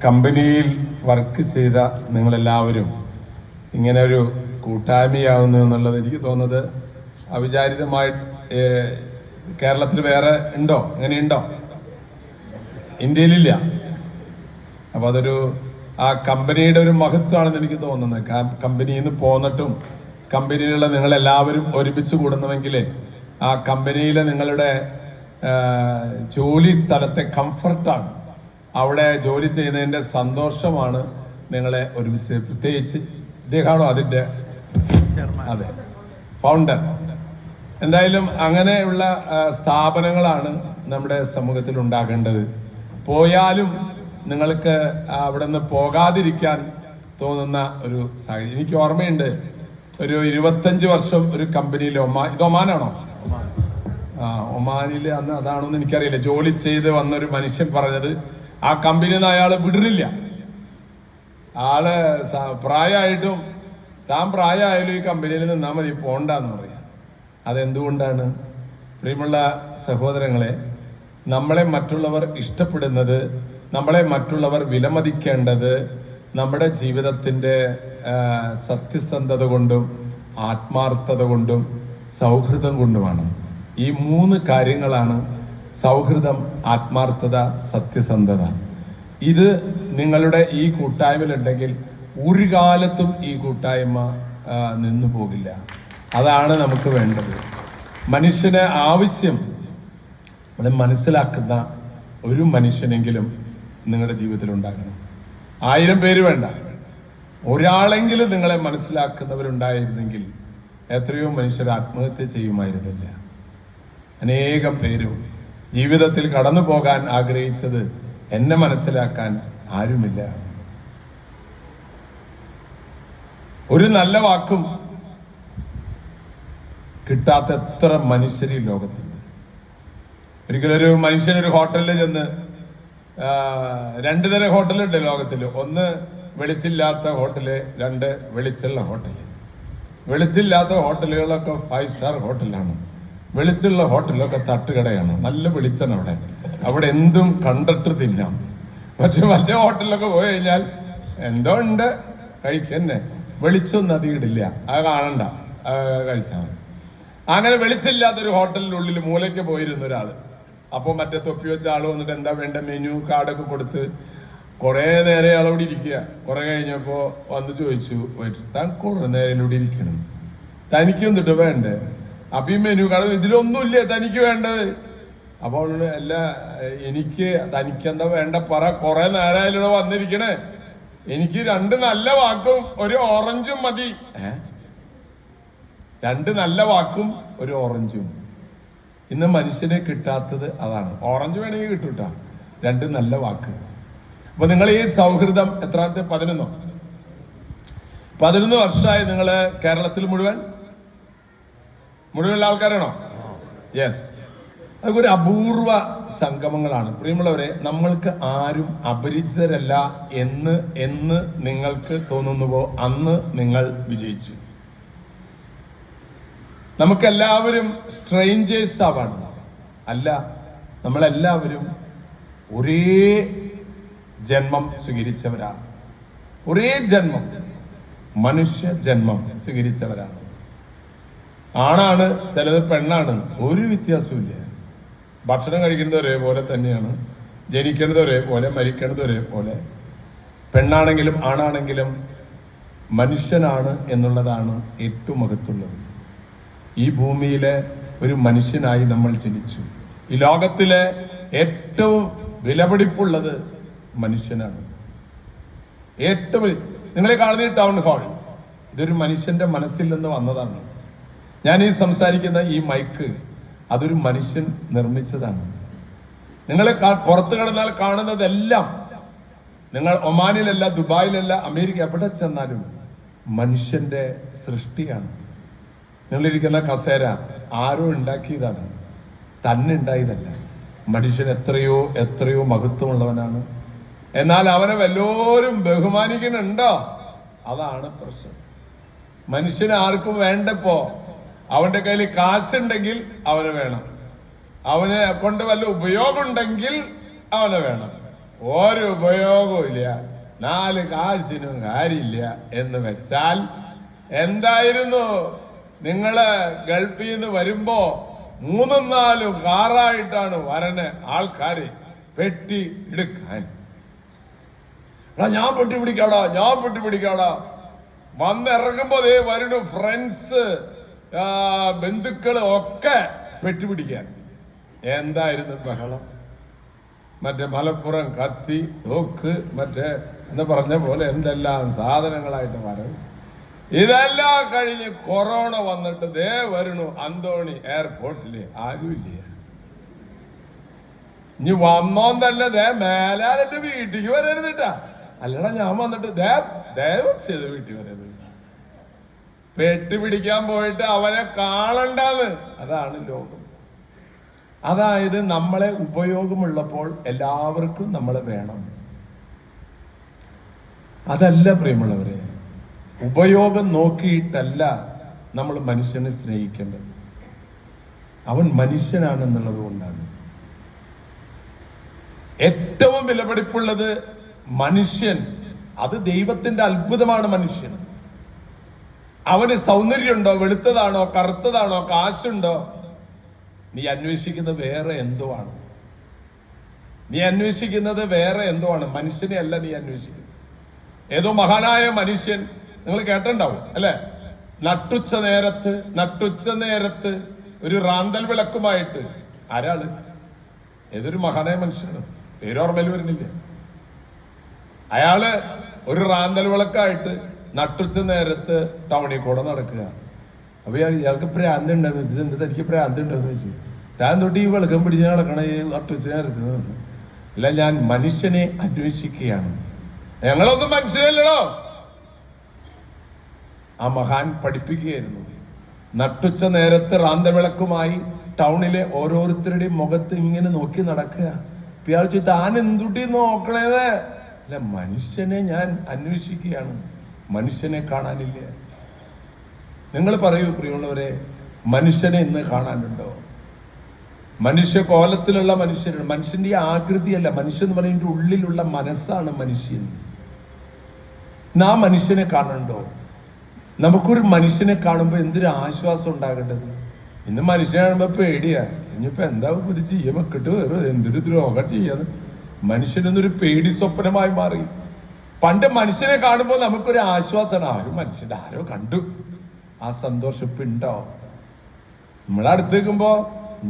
കമ്പനിയിൽ വർക്ക് ചെയ്ത നിങ്ങളെല്ലാവരും ഇങ്ങനെ ഒരു കൂട്ടായ്മയാവുന്നു എന്നുള്ളത് എനിക്ക് തോന്നുന്നത് അവിചാരിതമായി കേരളത്തിൽ വേറെ ഉണ്ടോ, അങ്ങനെയുണ്ടോ? ഇന്ത്യയിലില്ല. അപ്പോൾ അതൊരു ആ കമ്പനിയുടെ ഒരു മഹത്വമാണെന്ന് എനിക്ക് തോന്നുന്നത്. കമ്പനിയിൽ നിന്ന് പോന്നിട്ടും കമ്പനിയിലുള്ള നിങ്ങളെല്ലാവരും ഒരുമിച്ച് കൂടുന്നുവെങ്കിൽ ആ കമ്പനിയിലെ നിങ്ങളുടെ ജോലി സ്ഥലത്തെ കംഫർട്ടാണ്, അവിടെ ജോലി ചെയ്യുന്നതിൻ്റെ സന്തോഷമാണ് നിങ്ങളെ ഒരുമിച്ച്. പ്രത്യേകിച്ച് ഇദ്ദേഹമാണോ അതിൻ്റെ അതെ ഫൗണ്ടർ? എന്തായാലും അങ്ങനെയുള്ള സ്ഥാപനങ്ങളാണ് നമ്മുടെ സമൂഹത്തിൽ ഉണ്ടാകേണ്ടത്. പോയാലും നിങ്ങൾക്ക് അവിടെ നിന്ന് പോകാതിരിക്കാൻ തോന്നുന്ന ഒരു സാഹചര്യം. എനിക്ക് ഓർമ്മയുണ്ട്, ഒരു 25 വർഷം ഒരു കമ്പനിയിൽ ഇത് ഒമാനാണോ? ഒമാനിൽ അന്ന് അതാണോന്ന് എനിക്കറിയില്ല. ജോലി ചെയ്ത് വന്നൊരു മനുഷ്യൻ പറഞ്ഞത് ആ കമ്പനിയിൽ നിന്ന് അയാള് വിടുന്നില്ല. ആള് പ്രായമായിട്ടും താൻ പ്രായമായാലും ഈ കമ്പനിയിൽ നിന്നാൽ മതി, പോണ്ടെന്ന് പറയാം. അതെന്തുകൊണ്ടാണ്? പ്രിയമുള്ള സഹോദരങ്ങളെ, നമ്മളെ മറ്റുള്ളവർ ഇഷ്ടപ്പെടുന്നത്, നമ്മളെ മറ്റുള്ളവർ വിലമതിക്കേണ്ടത് നമ്മുടെ ജീവിതത്തിൻ്റെ സത്യസന്ധത കൊണ്ടും ആത്മാർത്ഥത കൊണ്ടും സൗഹൃദം കൊണ്ടുമാണ്. ഈ 3 കാര്യങ്ങളാണ് സൗഹൃദം, ആത്മാർത്ഥത, സത്യസന്ധത. ഇത് നിങ്ങളുടെ ഈ കൂട്ടായ്മയിലുണ്ടെങ്കിൽ ഒരു കാലത്തും ഈ കൂട്ടായ്മ നിന്നു പോകില്ല. അതാണ് നമുക്ക് വേണ്ടത്. മനുഷ്യന് ആവശ്യം നമ്മളെ മനസ്സിലാക്കുന്ന ഒരു മനുഷ്യനെങ്കിലും നിങ്ങളുടെ ജീവിതത്തിൽ ഉണ്ടാകണം. 1000 പേര് വേണ്ട, ഒരാളെങ്കിലും നിങ്ങളെ മനസ്സിലാക്കുന്നവരുണ്ടായിരുന്നെങ്കിൽ എത്രയോ മനുഷ്യർ ആത്മഹത്യ ചെയ്യുമായിരുന്നില്ല. അനേകം പേരും ജീവിതത്തിൽ കടന്നു പോകാൻ ആഗ്രഹിച്ചത് എന്നെ മനസ്സിലാക്കാൻ ആരുമില്ല. ഒരു നല്ല വാക്കും കിട്ടാത്ത എത്ര മനുഷ്യർ ഈ ലോകത്തുണ്ട്. ഒരിക്കലൊരു മനുഷ്യനൊരു ഹോട്ടലിൽ ചെന്ന്, 2 തരം ഹോട്ടലുണ്ട് ലോകത്തിൽ. ഒന്ന് വെളിച്ചില്ലാത്ത ഹോട്ടല്, 2 വെളിച്ചുള്ള ഹോട്ടല്. വെളിച്ചില്ലാത്ത ഹോട്ടലുകളൊക്കെ 5 സ്റ്റാർ ഹോട്ടലാണ്. വെളിച്ചുള്ള ഹോട്ടലൊക്കെ തട്ടുകടയാണ്. നല്ല വെളിച്ചം അവിടെ എന്തും കണ്ടിട്ട് തിന്നാം. പക്ഷെ മറ്റേ ഹോട്ടലിലൊക്കെ പോയി കഴിഞ്ഞാൽ എന്തോ ഉണ്ട് കഴിക്കന്നെ, വെളിച്ചൊന്നും അധികമില്ല, അത് കാണണ്ട, കഴിച്ചാൽ മതി. അങ്ങനെ വെളിച്ചില്ലാത്തൊരു ഹോട്ടലിനുള്ളിൽ മൂലയ്ക്ക് പോയിരുന്ന ഒരാള്. അപ്പോൾ മറ്റേ തൊപ്പി വെച്ച ആള് വന്നിട്ട് എന്താ വേണ്ട മെനു കാർഡൊക്കെ കൊടുത്ത് കുറേ നേരം ആളോട് ഇരിക്കുക. കുറെ കഴിഞ്ഞപ്പോൾ വന്ന് ചോദിച്ചു, താൻ കുറെ നേരം ഇവിടെ ഇരിക്കണം, തനിക്കും തൊട്ട് വേണ്ടേ? അപ്പൊ ഈ മെനു കാർഡ് ഇതിലൊന്നുമില്ല തനിക്ക് വേണ്ടത്. അപ്പോൾ അല്ല, എനിക്ക് തനിക്കെന്താ വേണ്ട പറ, കുറെ നേരമായാലും വന്നിരിക്കണേ, എനിക്ക് 2 നല്ല വാക്കും 1 ഓറഞ്ചും മതി. 2 നല്ല വാക്കും 1 ഓറഞ്ചും. ഇന്ന് മനുഷ്യനെ കിട്ടാത്തത് അതാണ്. ഓറഞ്ച് വേണമെങ്കിൽ കിട്ടൂട്ടാ, 2 നല്ല വാക്ക്. അപ്പൊ നിങ്ങൾ ഈ സൗഹൃദം എത്രാമത്തെ 11 വർഷമായി നിങ്ങള് കേരളത്തിൽ മുഴുവൻ ആൾക്കാരാണോ? യെസ്. അതൊക്കെ ഒരു അപൂർവ സംഗമങ്ങളാണ്. പ്രിയമുള്ളവരെ, നമ്മൾക്ക് ആരും അപരിചിതരല്ല എന്ന് നിങ്ങൾക്ക് തോന്നുന്നുവോ അന്ന് നിങ്ങൾ വിജയിച്ചു. നമുക്കെല്ലാവരും സ്ട്രേഞ്ചേഴ്സ് ആവാണ്. അല്ല, നമ്മളെല്ലാവരും ഒരേ ജന്മം സ്വീകരിച്ചവരാണ്. ഒരേ ജന്മം, മനുഷ്യ ജന്മം സ്വീകരിച്ചവരാണ്. ആണാണ്, ചിലത് പെണ്ണാണ്, ഒരു വ്യത്യാസമില്ല. ഭക്ഷണം കഴിക്കുന്നത് ഒരേപോലെ തന്നെയാണ്, ജനിക്കുന്നത് ഒരേപോലെ, മരിക്കുന്നത് ഒരേപോലെ. പെണ്ണാണെങ്കിലും ആണാണെങ്കിലും മനുഷ്യനാണ് എന്നുള്ളതാണ് ഏറ്റവും മഹത്വമുള്ളത്. ഈ ഭൂമിയിലെ ഒരു മനുഷ്യനായി നമ്മൾ ജനിച്ചു. ഈ ലോകത്തിലെ ഏറ്റവും വിലപിടിപ്പുള്ളത് മനുഷ്യനാണ്. ഏറ്റവും നിങ്ങളെ കാണുന്ന ഈ ടൗൺ ഹാൾ, ഇതൊരു മനുഷ്യന്റെ മനസ്സിൽ നിന്ന് വന്നതാണ്. ഞാൻ ഈ സംസാരിക്കുന്ന ഈ മൈക്ക്, അതൊരു മനുഷ്യൻ നിർമ്മിച്ചതാണ്. നിങ്ങൾ പുറത്തു കിടന്നാൽ കാണുന്നതെല്ലാം, നിങ്ങൾ ഒമാനിലല്ല, ദുബായിലല്ല, അമേരിക്ക എവിടെ ചെന്നാലും മനുഷ്യന്റെ സൃഷ്ടിയാണ്. നിങ്ങളിരിക്കുന്ന കസേര ആരോ ഉണ്ടാക്കിയതാണ്, തന്നെ ഉണ്ടായതല്ല. മനുഷ്യൻ എത്രയോ മഹത്വമുള്ളവനാണ്. എന്നാൽ അവനെ വല്ലോരും ബഹുമാനിക്കുന്നുണ്ടോ? അതാണ് പ്രശ്നം. മനുഷ്യന് ആർക്കും വേണ്ടപ്പോ, അവന്റെ കയ്യിൽ കാശുണ്ടെങ്കിൽ അവന് വേണം, അവനെ കൊണ്ട് വല്ല ഉപയോഗം ഉണ്ടെങ്കിൽ അവനെ വേണം. ഒരു ഉപയോഗവും ഇല്ല, 4 കാശിനും കാര്യമില്ല എന്ന് വെച്ചാൽ എന്തായിരുന്നു? നിങ്ങള് ഗൾഫിൽ നിന്ന് വരുമ്പോ 3-4 കാറായിട്ടാണ് വരണ ആൾക്കാര് പെട്ടി എടുക്കാൻ. ഞാൻ പെട്ടി പിടിക്കാടാ. വന്നിറങ്ങുമ്പോ ദേ വരുന്നു ഫ്രണ്ട്സ്, ബന്ധുക്കള് ഒക്കെ പെട്ടിപിടിക്കാൻ. എന്തായിരുന്നു ബഹളം? മറ്റേ മലപ്പുറം കത്തി, തോക്ക്, മറ്റേ എന്ന് പറഞ്ഞ പോലെ എന്തെല്ലാം സാധനങ്ങളായിട്ട് വരും. ഇതെല്ലാം കഴിഞ്ഞ് കൊറോണ വന്നിട്ട് ദേ വരുന്നു അന്തോണി എയർപോർട്ടില്, ആരുമില്ല. ഇനി വന്നോൻ തന്നെ ദേ മേലാലിന്റെ വീട്ടിക്ക് വരരുതിട്ടാ. അല്ലടാ, ഞാൻ വന്നിട്ട് ദയവ് ചെയ്ത് വീട്ടിൽ വരരുത്. പെട്ടി പിടിക്കാൻ പോയിട്ട് അവനെ കാണണ്ടാന്ന്. അതാണ് ലോകം. അതായത് നമ്മളെ ഉപയോഗമുള്ളപ്പോൾ എല്ലാവർക്കും നമ്മളെ വേണം. അതല്ല പ്രിയമുള്ളവരെ, ഉപയോഗം നോക്കിയിട്ടല്ല നമ്മൾ മനുഷ്യനെ സ്നേഹിക്കേണ്ടത്. അവൻ മനുഷ്യനാണെന്നുള്ളത് കൊണ്ടാണ്. ഏറ്റവും വിലപിടിപ്പുള്ളത് മനുഷ്യൻ. അത് ദൈവത്തിന്റെ അത്ഭുതമാണ് മനുഷ്യൻ. അവന് സൗന്ദര്യമുണ്ടോ, വെളുത്തതാണോ, കറുത്തതാണോ, കാശുണ്ടോ? നീ അന്വേഷിക്കുന്നത് വേറെ എന്തോ ആണ്. മനുഷ്യനെ അല്ല നീ അന്വേഷിക്കുന്നത്. ഏതോ മഹാനായ മനുഷ്യൻ നിങ്ങൾ കേട്ടിട്ടുണ്ടാവും അല്ലെ? നട്ടുച്ച നേരത്ത് ഒരു റാന്തൽ വിളക്കുമായിട്ട് ആരാള്? ഏതൊരു മഹാനായ മനുഷ്യനാണ്, പേരോർമ്മയിൽ വരുന്നില്ല. അയാള് ഒരു റാന്തൽ വിളക്കായിട്ട് നട്ടുച്ച നേരത്ത് ടൗണിൽ കൂടെ നടക്കുക. അപ്പൊ ഇയാൾക്ക് ഭ്രാന്തുണ്ടെന്ന് വെച്ചാൽ, എന്താ തനിക്ക് ഭ്രാന്തുണ്ടെന്ന് വെച്ചു, താൻ തൊട്ട് ഈ വെളുക്കം പിടിച്ച് നടക്കണ ഈ നട്ടുച്ച നേരത്ത്. അല്ല, ഞാൻ മനുഷ്യനെ അന്വേഷിക്കുകയാണ്. ഞങ്ങളൊന്നും മനുഷ്യനല്ലോ. ആ മഹാൻ പഠിപ്പിക്കുകയായിരുന്നു. നട്ടുച്ച നേരത്ത് റാന്തവിളക്കുമായി ടൗണിലെ ഓരോരുത്തരുടെയും മുഖത്ത് ഇങ്ങനെ നോക്കി നടക്കുക. ഇയാൾ താൻ എന്തുട്ടി നോക്കണേത്? അല്ല, മനുഷ്യനെ ഞാൻ അന്വേഷിക്കുകയാണ്. മനുഷ്യനെ കാണാനില്ല. നിങ്ങൾ പറയൂ പ്രിയമുള്ളവരെ, മനുഷ്യനെ ഇന്ന് കാണാനുണ്ടോ? മനുഷ്യ കോലത്തിലുള്ള മനുഷ്യനാണ്. മനുഷ്യന്റെ ഈ ആകൃതിയല്ല, മനുഷ്യൻ എന്ന് പറയുന്നത് ഉള്ളിലുള്ള മനസ്സാണ് മനുഷ്യൻ. ആ മനുഷ്യനെ കാണണ്ടോ? നമുക്കൊരു മനുഷ്യനെ കാണുമ്പോൾ എന്തൊരു ആശ്വാസം ഉണ്ടാകേണ്ടത്. ഇന്ന് മനുഷ്യനെ കാണുമ്പോ പേടിയാ. ഇനിയിപ്പോ എന്താ ഇത് ചെയ്യാൻ വെക്കിട്ട് വേറെ എന്തൊരു ദ്രോഹം ചെയ്യാന്ന് മനുഷ്യനൊന്നൊരു പേടി സ്വപ്നമായി മാറി. പണ്ട് മനുഷ്യനെ കാണുമ്പോൾ നമുക്കൊരു ആശ്വാസമാണ്. ആരോ കണ്ടു, ആ സന്തോഷം ഇപ്പൊ ഉണ്ടോ? നമ്മളടുത്തേക്കുമ്പോ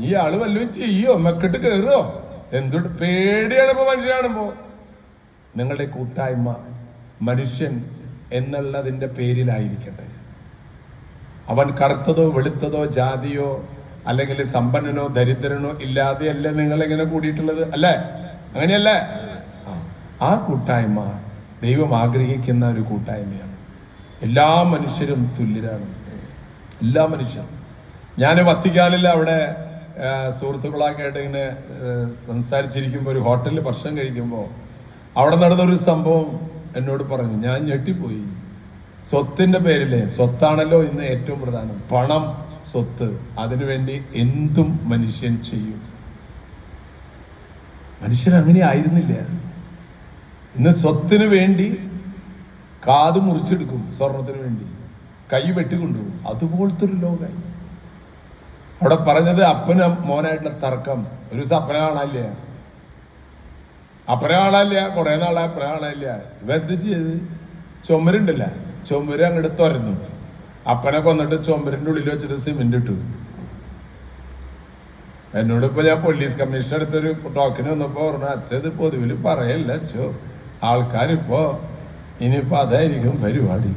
ഈ ആള് വല്ലതും ചെയ്യോ, മെക്കിട്ട് കയറോ, എന്തൊട്ട് പേടിയാണ് ഇപ്പൊ മനുഷ്യൻ കാണുമ്പോ. നിങ്ങളുടെ കൂട്ടായ്മ മനുഷ്യൻ എന്നുള്ളതിന്റെ പേരിലായിരിക്കട്ടെ. അവൻ കറുത്തതോ വെളുത്തതോ ജാതിയോ അല്ലെങ്കിൽ സമ്പന്നനോ ദരിദ്രനോ ഇല്ലാതെയല്ല നിങ്ങളെങ്ങനെ കൂടിയിട്ടുള്ളത്, അല്ലേ? അങ്ങനെയല്ലേ? ആ കൂട്ടായ്മ ദൈവം ആഗ്രഹിക്കുന്ന ഒരു കൂട്ടായ്മയാണ്. എല്ലാ മനുഷ്യരും തുല്യരാണ്, എല്ലാ മനുഷ്യരും. ഞാൻ വത്തിക്കാനിൽ അവിടെ സുഹൃത്തുക്കളൊക്കെ ആയിട്ട് ഇങ്ങനെ സംസാരിച്ചിരിക്കുമ്പോൾ ഒരു ഹോട്ടലിൽ ഭക്ഷണം കഴിക്കുമ്പോൾ അവിടെ നടന്നൊരു സംഭവം എന്നോട് പറഞ്ഞു. ഞാൻ ഞെട്ടിപ്പോയി. സ്വത്തിന്റെ പേരിലെ, സ്വത്താണല്ലോ ഇന്ന് ഏറ്റവും പ്രധാനം, പണം, സ്വത്ത്, അതിനുവേണ്ടി എന്തും മനുഷ്യൻ ചെയ്യും. മനുഷ്യൻ അങ്ങനെ ആയിരുന്നില്ല. ഇന്ന് സ്വത്തിന് വേണ്ടി കാത് മുറിച്ചെടുക്കും, സ്വർണത്തിന് വേണ്ടി കൈ വെട്ടിക്കൊണ്ടുപോകും. അതുപോലത്തെ ഒരു ലോകമായി. അവിടെ പറഞ്ഞത് അപ്പനും മോനായിട്ടുള്ള തർക്കം. ഒരു ദിവസം അപ്പനെ കാണാനില്ല, കുറെ നാളെ അപ്പനെ കാണാനില്ല. ഇവ എന്ത് ചെയ്ത്, ചുമരുണ്ടല്ല, ചുമര് അങ്ങോട്ട് തുറന്നു. അപ്പനെ കൊന്നിട്ട് ചുമരിന്റെ ഉള്ളിൽ വെച്ചിട്ട് സിമെന്റ് ഇട്ടു. എന്നോട് ഇപ്പൊ ഞാൻ പോലീസ് കമ്മീഷണർ അടുത്തൊരു ടോക്കിന് വന്നപ്പോ പറഞ്ഞു, അച്ഛത് പൊതുവിൽ പറയല്ല അച്ഛോ, ആൾക്കാരിപ്പോ ഇനിയിപ്പോ അതായിരിക്കും പരിപാടി.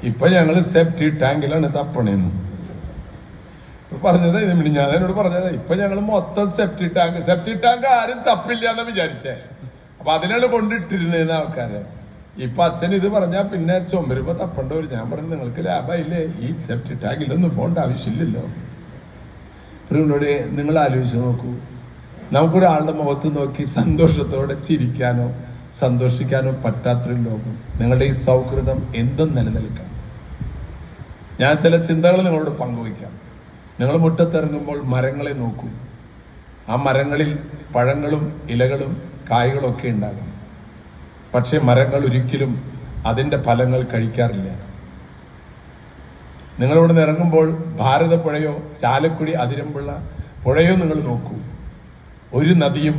ഇപ്പൊ ഞങ്ങള് സെപ്റ്റി ടാങ്കിലാണ് തപ്പണേന്ന് പറഞ്ഞത്. ഞാൻ എന്നോട് പറഞ്ഞത്, ഇപ്പൊ ഞങ്ങൾ മൊത്തം സെപ്റ്റി ടാങ്ക് ആരും തപ്പില്ല എന്ന് വിചാരിച്ചേ. അപ്പൊ അതിനാണ് കൊണ്ടിട്ടിരുന്നേന്ന് ആൾക്കാരെ. ഇപ്പൊ അച്ഛൻ ഇത് പറഞ്ഞാൽ പിന്നെ ചുമരുമ്പോ തപ്പണ്ട വരും. ഞാൻ പറഞ്ഞു, നിങ്ങൾക്ക് ലാഭമായില്ലേ, ഈ സെപ്റ്റി ടാങ്കിലൊന്നും പോകേണ്ട ആവശ്യമില്ലല്ലോ. പ്രിയമുള്ളവരെ, നിങ്ങൾ ആലോചിച്ച് നോക്കൂ. നമുക്കൊരാളുടെ മുഖത്ത് നോക്കി സന്തോഷത്തോടെ ചിരിക്കാനോ സന്തോഷിക്കാനോ പറ്റാത്തൊരു ലോകം. നിങ്ങളുടെ ഈ സൗഹൃദം എന്തും നിലനിൽക്കാം. ഞാൻ ചില ചിന്തകൾ നിങ്ങളോട് പങ്കുവയ്ക്കാം. നിങ്ങൾ മുറ്റത്തിറങ്ങുമ്പോൾ മരങ്ങളെ നോക്കൂ. ആ മരങ്ങളിൽ പഴങ്ങളും ഇലകളും കായ്കളൊക്കെ ഉണ്ടാകും. പക്ഷെ മരങ്ങൾ ഒരിക്കലും അതിൻ്റെ ഫലങ്ങൾ കഴിക്കാറില്ല. നിങ്ങളിവിടെ നിന്ന് ഇറങ്ങുമ്പോൾ ഭാരതപ്പുഴയോ ചാലക്കുടി അതിരമ്പുള്ള പുഴയോ നിങ്ങൾ നോക്കൂ, ഒരു നദിയും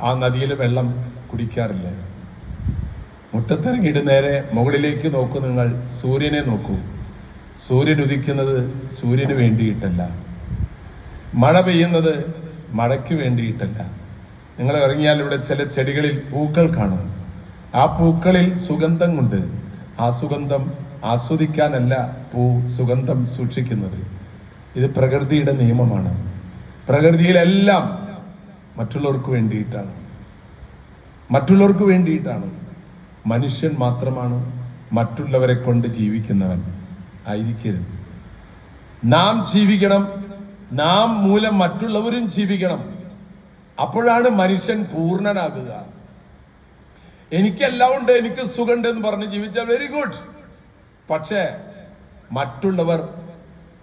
ആ നദിയിലെ വെള്ളം കുടിക്കാറില്ല. മുറ്റത്തിറങ്ങിയിട്ട് നേരെ മുകളിലേക്ക് നോക്കൂ, നിങ്ങൾ സൂര്യനെ നോക്കൂ. സൂര്യൻ ഉദിക്കുന്നത് സൂര്യന് വേണ്ടിയിട്ടല്ല, മഴ പെയ്യുന്നത് മഴയ്ക്ക് വേണ്ടിയിട്ടല്ല. നിങ്ങൾ ഇറങ്ങിയാൽ ഇവിടെ ചില ചെടികളിൽ പൂക്കൾ കാണും. ആ പൂക്കളിൽ സുഗന്ധം കൊണ്ട്, ആ സുഗന്ധം ആസ്വദിക്കാനല്ല പൂ സുഗന്ധം സൂക്ഷിക്കുന്നത്. ഇത് പ്രകൃതിയുടെ നിയമമാണ്. പ്രകൃതിയിലെല്ലാം മറ്റുള്ളവർക്ക് വേണ്ടിയിട്ടാണ്, മറ്റുള്ളവർക്ക് വേണ്ടിയിട്ടാണ്. മനുഷ്യൻ മാത്രമാണ് മറ്റുള്ളവരെ കൊണ്ട് ജീവിക്കുന്നവൻ ആയിരിക്കരുത്. നാം ജീവിക്കണം, നാം മൂലം മറ്റുള്ളവരും ജീവിക്കണം. അപ്പോഴാണ് മനുഷ്യൻ പൂർണ്ണനാകുക. എനിക്കെല്ലാം ഉണ്ട്, എനിക്ക് സുഖമുണ്ട് എന്ന് പറഞ്ഞ് ജീവിച്ചാൽ വെരി ഗുഡ്. പക്ഷേ മറ്റുള്ളവർ,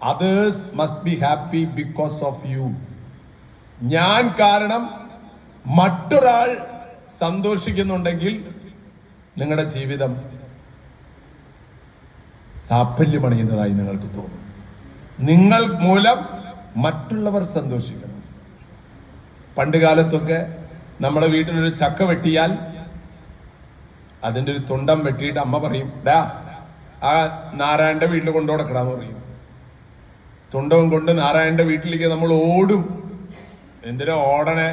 others must be happy because of you. ഞാൻ കാരണം മറ്റൊരാൾ സന്തോഷിക്കുന്നുണ്ടെങ്കിൽ നിങ്ങളുടെ ജീവിതം സാഫല്യമണിയുന്നതായി നിങ്ങൾക്ക് തോന്നും. നിങ്ങൾ മൂലം മറ്റുള്ളവർ സന്തോഷിക്കണം. പണ്ട് കാലത്തൊക്കെ നമ്മുടെ വീട്ടിലൊരു ചക്ക വെട്ടിയാൽ അതിൻ്റെ ഒരു തുണ്ടം വെട്ടിയിട്ട് അമ്മ പറയും, ഡാ ആ നാരായണന്റെ വീട്ടിൽ കൊണ്ടു കൊടുക്കടാന്ന് പറയും. തുണ്ടവും കൊണ്ട് നാരായണന്റെ വീട്ടിലേക്ക് നമ്മൾ ഓടും. എന്തിനാ ഓടണേ?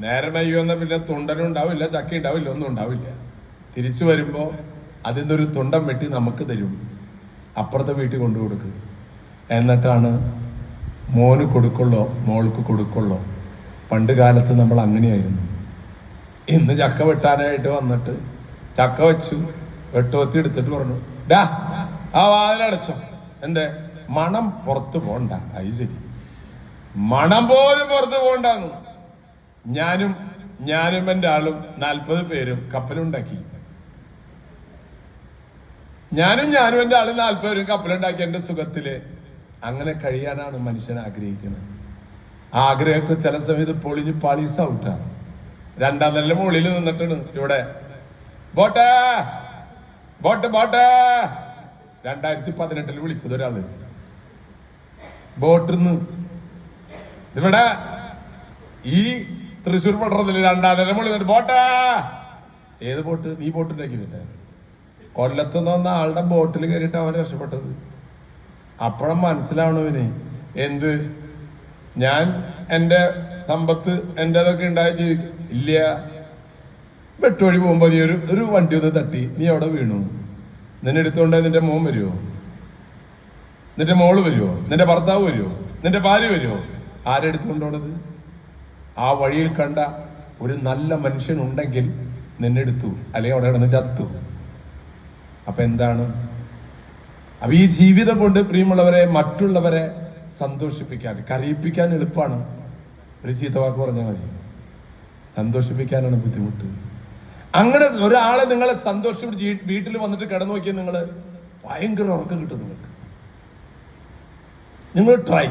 നേരം വയ്യുമെന്ന പിന്നെ തുണ്ടനും ഉണ്ടാവില്ല, ചക്ക ഉണ്ടാവില്ല, ഒന്നും ഉണ്ടാവില്ല. തിരിച്ചു വരുമ്പോൾ അതിൻ്റെ ഒരു തുണ്ടം വെട്ടി നമുക്ക് തരും, അപ്പുറത്തെ വീട്ടിൽ കൊണ്ടു കൊടുക്കുക. എന്നിട്ടാണ് മോന് കൊടുക്കുള്ളോ മോൾക്ക് കൊടുക്കുള്ളോ. പണ്ട് കാലത്ത് നമ്മൾ അങ്ങനെയായിരുന്നു. ഇന്ന് ചക്ക വെട്ടാനായിട്ട് വന്നിട്ട് ചക്ക വെച്ചു, വെട്ടുവത്തി എടുത്തിട്ട് പറഞ്ഞു, ഡാ ആ വാതിലടച്ചോ. എന്തേ? മണം പുറത്ത് പോണ്ട. അത് ശരി, മണം പോലും പുറത്ത് പോണ്ടാന്ന്. ഞാനും എൻ്റെ ആളും 40 പേരും കപ്പലുണ്ടാക്കി. ഞാനും എൻ്റെ ആളും 40 പേരും കപ്പലുണ്ടാക്കി എൻ്റെ സുഖത്തില്. അങ്ങനെ കഴിയാനാണ് മനുഷ്യൻ ആഗ്രഹിക്കുന്നത്. ആ ആഗ്രഹമൊക്കെ ചില സമയത്ത് പൊളിഞ്ഞ് പാളീസ് ഔട്ടാണ്. 2ാം നില മുകളിൽ നിന്നിട്ടാണ് ഇവിടെ ബോട്ടേ ബോട്ട് ബോട്ടേ 2018 വിളിച്ചത് ഒരാള് ബോട്ടിന്ന്. ഇവിടെ ഈ തൃശ്ശൂർ പട്ടണത്തിൽ 2ാം നില മുകളിൽ ബോട്ടേ. ഏത് ബോട്ട്? നീ ബോട്ടുണ്ടാക്കി പറ്റേ. കൊല്ലത്തുനിന്ന് വന്ന ആളുടെ ബോട്ടിൽ കയറിയിട്ട് അവൻ രക്ഷപ്പെട്ടത്. അപ്പോഴും മനസ്സിലാവണവന് എന്ത്, ഞാൻ എൻ്റെ സമ്പത്ത് എൻ്റെതൊക്കെ ഉണ്ടായി ജീവിക്കും ഇല്ല. വെട്ടുവഴി പോകുമ്പോ നീ ഒരു വണ്ടി ഒന്ന് തട്ടി, നീ അവിടെ വീണു. നിന്നെ എടുത്തോണ്ട് നിന്റെ മോൻ വരുമോ? നിന്റെ മോള് വരുമോ? നിന്റെ ഭർത്താവ് വരുമോ? നിന്റെ ഭാര്യ വരുമോ? ആരെടുത്തുകൊണ്ടോണത്? ആ വഴിയിൽ കണ്ട ഒരു നല്ല മനുഷ്യൻ ഉണ്ടെങ്കിൽ നിന്നെടുത്തു, അല്ലെങ്കിൽ അവിടെ കിടന്ന് ചത്തു. അപ്പൊ എന്താണ്? അപ്പൊ ഈ ജീവിതം കൊണ്ട് പ്രിയമുള്ളവരെ മറ്റുള്ളവരെ സന്തോഷിപ്പിക്കാൻ, കരയിപ്പിക്കാൻ എളുപ്പമാണ്. ഒരു ചീത്ത വാക്ക് പറഞ്ഞാൽ മതി. സന്തോഷിപ്പിക്കാനാണ് ബുദ്ധിമുട്ട്. അങ്ങനെ ഒരാളെ നിങ്ങളെ സന്തോഷിപ്പിച്ച് വീട്ടിൽ വന്നിട്ട് കിടന്നു നോക്കിയാൽ നിങ്ങൾ ഭയങ്കര ഉറക്കം കിട്ടും. നിങ്ങൾ ട്രൈ.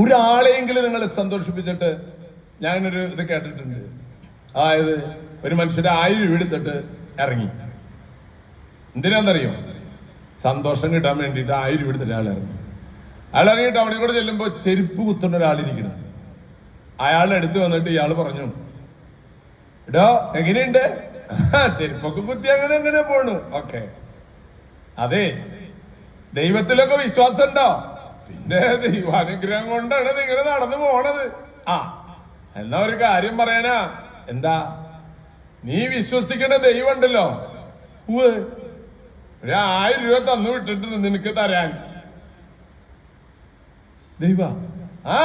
ഒരാളെയെങ്കിലും നിങ്ങളെ സന്തോഷിപ്പിച്ചിട്ട്, ഞാനൊരു ഇത് കേട്ടിട്ടുണ്ട്. അതായത് ഒരു മനുഷ്യരെ 1000 രൂപ എടുത്തിട്ട് ഇറങ്ങി. എന്തിനാന്നറിയോ? സന്തോഷം കിട്ടാൻ വേണ്ടിയിട്ട് 1000 രൂപ എടുത്തിട്ട് അയാൾ ഇറങ്ങി. അയാൾ ഇറങ്ങി ടൗണിൽ കൂടെ ചെല്ലുമ്പോൾ ചെരുപ്പ് കുത്തുന്ന ഒരാളിരിക്കണം. അയാളുടെ അടുത്ത് വന്നിട്ട് ഇയാൾ പറഞ്ഞു, എടോ എങ്ങനെയുണ്ട്? ചെരുപ്പൊക്കെ കുത്തി അങ്ങനെ പോണു. ഓക്കെ, അതെ, ദൈവത്തിലൊക്കെ വിശ്വാസം ഉണ്ടോ? പിന്നെ ദൈവാനുഗ്രഹം കൊണ്ടാണ് നിങ്ങനെ നടന്നു പോണത്. ആ, എന്നാ ഒരു കാര്യം പറയാനാ. എന്താ? നീ വിശ്വസിക്കുന്ന ദൈവം ഉണ്ടല്ലോ, ഒരു 1000 രൂപ തന്നു വിട്ടിട്ടുണ്ട് നിനക്ക് തരാൻ. ദൈവ, ആ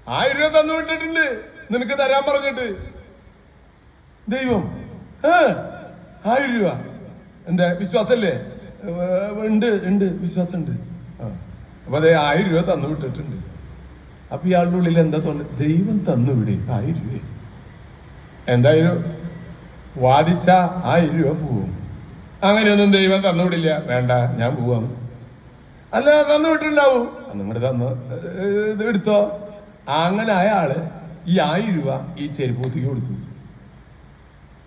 1000 രൂപ തന്നു വിട്ടിട്ടുണ്ട് നിനക്ക് തരാൻ പറഞ്ഞിട്ട്. ദൈവം 1000 രൂപ എന്താ വിശ്വാസല്ലേ? ഉണ്ട് വിശ്വാസം ഉണ്ട്. അപ്പൊ അതേ 1000 രൂപ തന്നു വിട്ടിട്ടുണ്ട്. അപ്പൊ ഇയാളുടെ ഉള്ളിൽ എന്താ തോന്നുന്നത്? ദൈവം തന്നു വിടെ 1000 രൂപ. എന്തായാലും വാദിച്ച 1000 രൂപ പോവും. അങ്ങനെയൊന്നും ദൈവം തന്നുവിടില്ല. വേണ്ട, ഞാൻ പോവാം. അല്ല, തന്നു വിട്ടിട്ടുണ്ടാവും. നിങ്ങളുടെ തന്നു ഇത് എടുത്തോ. അങ്ങനെ അയാള് ഈ 1000 രൂപ ഈ ചെരുപ്പൂത്തിക്ക് കൊടുത്തു.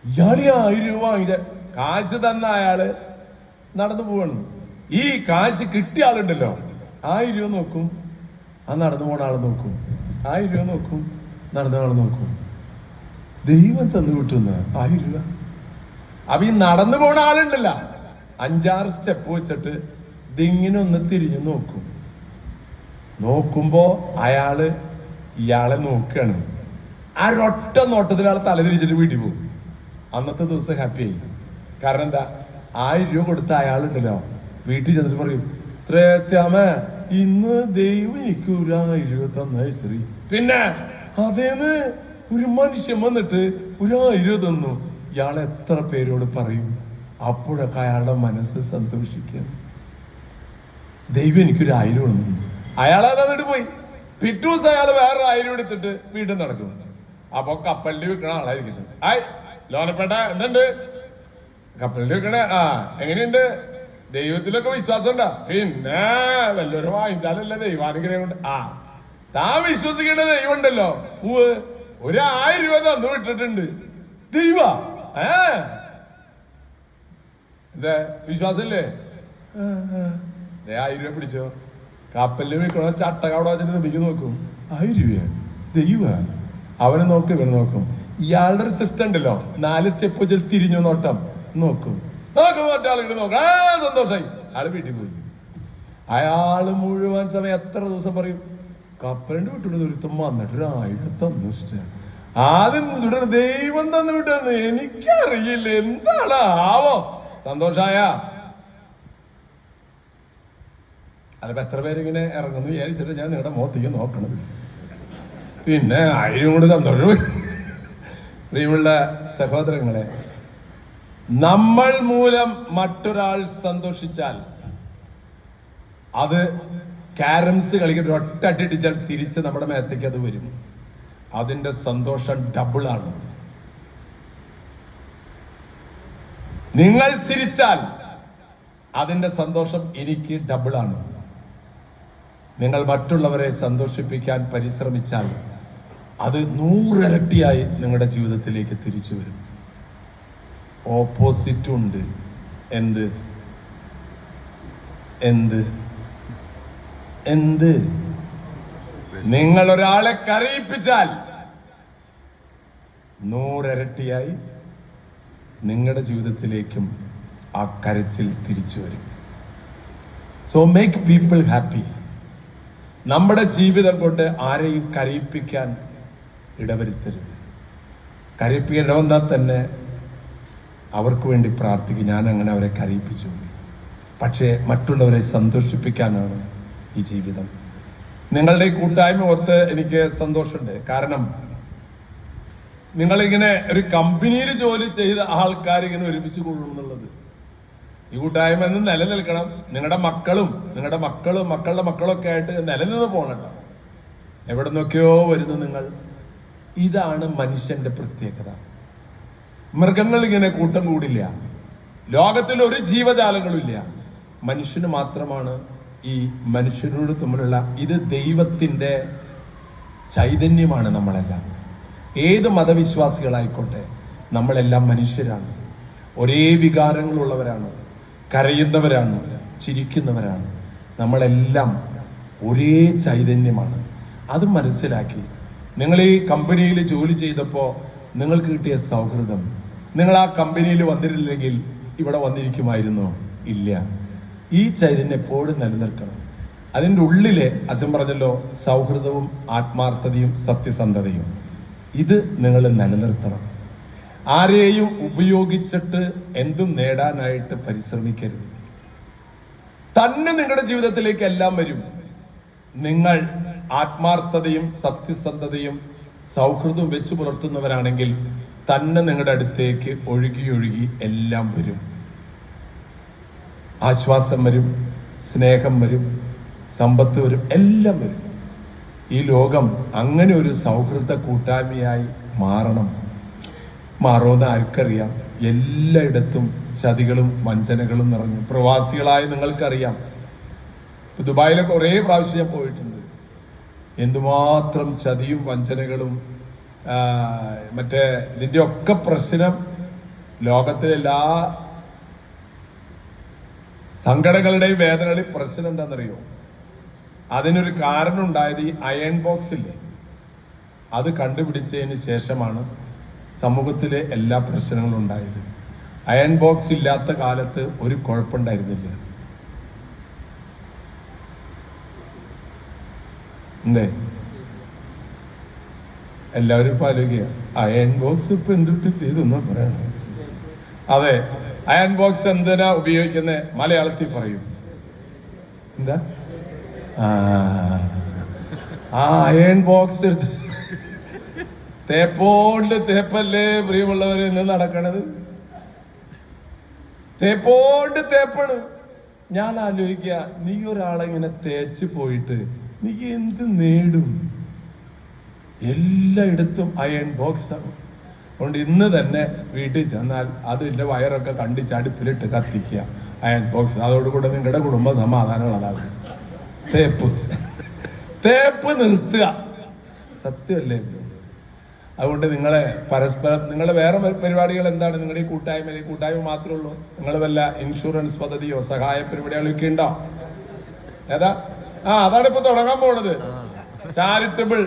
ഇയാള് 1000 രൂപ വാങ്ങിച്ച കാശ് തന്ന അയാള് നടന്നു പോവാണ്. ഈ കാശ് കിട്ടിയ ആളുണ്ടല്ലോ 1000 രൂപ നോക്കും, ആ നടന്നു പോണ ആള് നോക്കും, 1000 രൂപ നോക്കും, നടന്ന ആള് നോക്കും. ദൈവം തന്നു കിട്ടുന്ന 1000 രൂപ. അപ്പൊ ഈ നടന്നു പോണ ആളുണ്ടല്ല 5-6 സ്റ്റെപ്പ് വെച്ചിട്ട് ഇതിങ്ങനെ ഒന്ന് തിരിഞ്ഞു നോക്കും. നോക്കുമ്പോ അയാള് ഇയാളെ നോക്കുകയാണ്. ആ ഒരൊറ്റ നോട്ടത്തിൽ ആളെ തലതിരിച്ചിട്ട് വീട്ടിൽ പോകും. അന്നത്തെ ദിവസം ഹാപ്പി ആയി. കാരണം എന്താ, 1000 രൂപ കൊടുത്ത അയാളുണ്ടല്ലോ വീട്ടിൽ ചെന്നിട്ട് പറയും, ത്രേസ്യാമ ഇന്ന് ദൈവം എനിക്ക് 1000 രൂപ തന്ന ശ്രീ. പിന്നെ അതേന്ന് ഒരു മനുഷ്യൻ വന്നിട്ട് 1000 രൂപ തന്നു. ഇയാൾ എത്ര പേരോട് പറയും? അപ്പോഴൊക്കെ അയാളുടെ മനസ്സ് സന്തോഷിക്കുക, ദൈവം എനിക്കൊരു 1000 തന്നു. അയാളെ തന്നിട്ട് പോയി. പിറ്റേ ദിവസം അയാൾ വേറെ 1000 എടുത്തിട്ട് വീണ്ടും നടക്കും. അപ്പൊ കപ്പലിൽ വിൽക്കണ ആളായിരിക്കും. ആയ് ലോനപ്പേട്ട എന്തുണ്ട്, കപ്പലിൽ വിൽക്കണേ, എങ്ങനെയുണ്ട്, ദൈവത്തിലൊക്കെ വിശ്വാസം ഉണ്ടാ? പിന്നെ വല്ലവരും വാങ്ങിച്ചാലല്ലേ ദൈവാനുഗ്രഹം കൊണ്ട്. താൻ വിശ്വസിക്കേണ്ട ദൈവം ഉണ്ടല്ലോ, 1000 രൂപ തന്നു വിട്ടിട്ടുണ്ട് ദൈവ. ഇതേ വിശ്വാസല്ലേ? 1000 രൂപ പിടിച്ചോ, കപ്പലിൽ വിൽക്കണ ചട്ടക അവിടെ വെച്ചിട്ട് നബിക്ക് നോക്കും, 1000 രൂപ ദൈവ. അവനെ നോക്കും, ഇവനെ നോക്കും. ഇയാളുടെ ഒരു സിസ്റ്റം ഉണ്ടല്ലോ, 4 സ്റ്റെപ്പ് വെച്ചിട്ട് തിരിഞ്ഞു നോട്ടം നോക്കും. മറ്റാളിട്ട് നോക്കാം, സന്തോഷായി, അയാള് വീട്ടിൽ പോയി. അയാള് മുഴുവൻ സമയം എത്ര ദിവസം പറയും, കപ്പലിന്റെ വീട്ടിൽ ഒരുത്തം വന്നിട്ട് 1000 തന്നു ഇഷ്ടം. ആദ്യം തുടർന്ന് ദൈവം തന്നു വിട്ടെന്ന് എനിക്കറിയില്ല, എന്താണ് ആവോ. സന്തോഷായ അതിപ്പോ എത്ര പേരിങ്ങനെ ഇറങ്ങുന്നു വിചാരിച്ചിട്ട് ഞാൻ നിങ്ങളുടെ മുഖത്തേക്ക് നോക്കണത്. പിന്നെ 1000 കൊണ്ട് സന്തോഷം. പ്രിയമുള്ള സഹോദരങ്ങളെ, നമ്മൾ മൂലം മറ്റൊരാൾ സന്തോഷിച്ചാൽ അത് ക്യാരംസ് കളിക്കുന്ന ഒറ്റ അടിച്ചാൽ തിരിച്ച് നമ്മുടെ മേത്തേക്ക് അത് വരും. അതിന്റെ സന്തോഷം ഡബിളാണ്. നിങ്ങൾ ചിരിച്ചാൽ അതിന്റെ സന്തോഷം എനിക്ക് ഡബിളാണ്. നിങ്ങൾ മറ്റുള്ളവരെ സന്തോഷിപ്പിക്കാൻ പരിശ്രമിച്ചാൽ അത് 100 ഇരട്ടിയായി നിങ്ങളുടെ ജീവിതത്തിലേക്ക് തിരിച്ചു വരും. ഓപ്പോസിറ്റും ഉണ്ട്. എന്ത് എന്ത് എന്ത് നിങ്ങൾ ഒരാളെ കരയിപ്പിച്ചാൽ 100 ഇരട്ടിയായി നിങ്ങളുടെ ജീവിതത്തിലേക്കും ആ കരച്ചിൽ തിരിച്ചു വരും. So make people happy. നമ്മുടെ ജീവിതം കൊണ്ട് ആരെയും കരയിപ്പിക്കാൻ ഇടവരുത്തരുത്. കരയിപ്പിക്കാൻ ഇടവന്നാൽ തന്നെ അവർക്ക് വേണ്ടി പ്രാർത്ഥിക്കും, ഞാൻ അങ്ങനെ അവരെ കരയിപ്പിച്ചു. പക്ഷേ മറ്റുള്ളവരെ സന്തോഷിപ്പിക്കാനാണ് ഈ ജീവിതം. നിങ്ങളുടെ ഈ കൂട്ടായ്മ ഓർത്ത് എനിക്ക് സന്തോഷമുണ്ട്. കാരണം നിങ്ങളിങ്ങനെ ഒരു കമ്പനിയിൽ ജോലി ചെയ്ത ആൾക്കാരിങ്ങനെ ഒരുമിച്ച് കൂടും എന്നുള്ളത്, ഈ കൂട്ടായ്മ എന്ന് നിലനിൽക്കണം. നിങ്ങളുടെ മക്കളും മക്കളുടെ മക്കളൊക്കെ ആയിട്ട് നിലനിന്ന് പോകണം. എവിടെ നിന്നൊക്കെയോ വരുന്നു നിങ്ങൾ. ഇതാണ് മനുഷ്യന്റെ പ്രത്യേകത. മൃഗങ്ങൾ ഇങ്ങനെ കൂട്ടം കൂടില്ല, ലോകത്തിൽ ഒരു ജീവജാലങ്ങളും ഇല്ല. മനുഷ്യന് മാത്രമാണ് ഈ മനുഷ്യരോട് തമ്മിലുള്ള ഇത് ദൈവത്തിന്റെ ചൈതന്യമാണ്. നമ്മളെല്ലാം ഏത് മതവിശ്വാസികളായിക്കോട്ടെ നമ്മളെല്ലാം മനുഷ്യരാണ്. ഒരേ വികാരങ്ങളുള്ളവരാണ്, കരയുന്നവരാണ്, ചിരിക്കുന്നവരാണ്. നമ്മളെല്ലാം ഒരേ ചൈതന്യമാണ്. അത് മനസ്സിലാക്കി നിങ്ങൾ ഈ കമ്പനിയിൽ ജോലി ചെയ്തപ്പോൾ നിങ്ങൾക്ക് കിട്ടിയ സൗഹൃദം, നിങ്ങൾ ആ കമ്പനിയിൽ വന്നിരുന്നില്ലെങ്കിൽ ഇവിടെ വന്നിരിക്കുമായിരുന്നോ? ഇല്ല. ഈ ചൈതന്യം എപ്പോഴും നിലനിൽക്കണം. അതിൻ്റെ ഉള്ളിലെ അച്ഛൻ പറഞ്ഞല്ലോ, സൗഹൃദവും ആത്മാർത്ഥതയും സത്യസന്ധതയും, ഇത് നിങ്ങൾ നിലനിർത്തണം. ആരെയും ഉപയോഗിച്ചിട്ട് എന്തും നേടാനായിട്ട് പരിശ്രമിക്കരുത്. തന്നെ നിങ്ങളുടെ ജീവിതത്തിലേക്ക് എല്ലാം വരും. നിങ്ങൾ ആത്മാർത്ഥതയും സത്യസന്ധതയും സൗഹൃദവും വെച്ച് പുലർത്തുന്നവരാണെങ്കിൽ തന്നെ നിങ്ങളുടെ അടുത്തേക്ക് ഒഴുകി എല്ലാം വരും. ആശ്വാസം വരും, സ്നേഹം വരും, സമ്പത്ത് വരും, എല്ലാം വരും. ഈ ലോകം അങ്ങനെ ഒരു സൗഹൃദ കൂട്ടായ്മയായി മാറുമെന്ന് ആർക്കറിയാം? എല്ലായിടത്തും ചതികളും വഞ്ചനകളും നിറഞ്ഞു. പ്രവാസികളായ നിങ്ങൾക്കറിയാം, ദുബായിലൊക്കെ കുറേ പ്രാവശ്യം ഞാൻ പോയിട്ടുണ്ട്. എന്തുമാത്രം ചതിയും വഞ്ചനകളും മറ്റേ ഇതിൻ്റെ ഒക്കെ പ്രശ്നം ലോകത്തിലെ എല്ലാ സങ്കടങ്ങളുടെയും വേദനകളുടെയും പ്രശ്നം എന്താണെന്നറിയോ? അതിനൊരു കാരണം ഉണ്ടായത് ഈ അയൺ ബോക്സ് ഇല്ലേ, അത് കണ്ടുപിടിച്ചതിന് ശേഷമാണ് സമൂഹത്തിലെ എല്ലാ പ്രശ്നങ്ങളും ഉണ്ടായത്. അയൺ ബോക്സ് ഇല്ലാത്ത കാലത്ത് ഒരു കുഴപ്പമുണ്ടായിരുന്നില്ല. എന്തേ എല്ലാവരും ഇപ്പൊ ആലോചിക്കുക, അയൺ ബോക്സ് ഇപ്പൊ എന്തിട്ട് ചെയ്തു പറയണം. അതെ, അയൺ ബോക്സ് എന്തിനാ ഉപയോഗിക്കുന്നത്? മലയാളത്തിൽ പറയും എന്താ? ആ അയൺ ബോക്സ് എടുത്ത് തേപ്പോണ്ട് തേപ്പല്ലേ പ്രിയമുള്ളവര് ഇന്ന് നടക്കണത്. തേപ്പോണ്ട് തേപ്പാണ്. ഞാൻ ആലോചിക്കുക, നീ ഒരാളെങ്ങനെ തേച്ച് പോയിട്ട് നീ എന്ത് നേടും? എല്ലായിടത്തും അയൺ ബോക്സ് ആണ്. അതുകൊണ്ട് ഇന്ന് തന്നെ വീട്ടിൽ ചെന്നാൽ അതിൻ്റെ വയറൊക്കെ കണ്ടിച്ച് അടുപ്പിലിട്ട് കത്തിക്കുക അയൺ ബോക്സ്. അതോടുകൂടെ നിങ്ങളുടെ കുടുംബ സമാധാനങ്ങളാകും. തേപ്പ് നിർത്തുക. സത്യമല്ലേ? അതുകൊണ്ട് നിങ്ങളെ പരസ്പരം നിങ്ങളുടെ വേറെ പരിപാടികൾ എന്താണ്? നിങ്ങളുടെ ഈ കൂട്ടായ്മ മാത്രമേ ഉള്ളൂ? നിങ്ങൾ വല്ല ഇൻഷുറൻസ് പദ്ധതിയോ സഹായ പരിപാടികളൊക്കെ ഉണ്ടോ? ഏതാ? അതാണ് ഇപ്പൊ തുടങ്ങാൻ പോണത്, ചാരിറ്റബിൾ.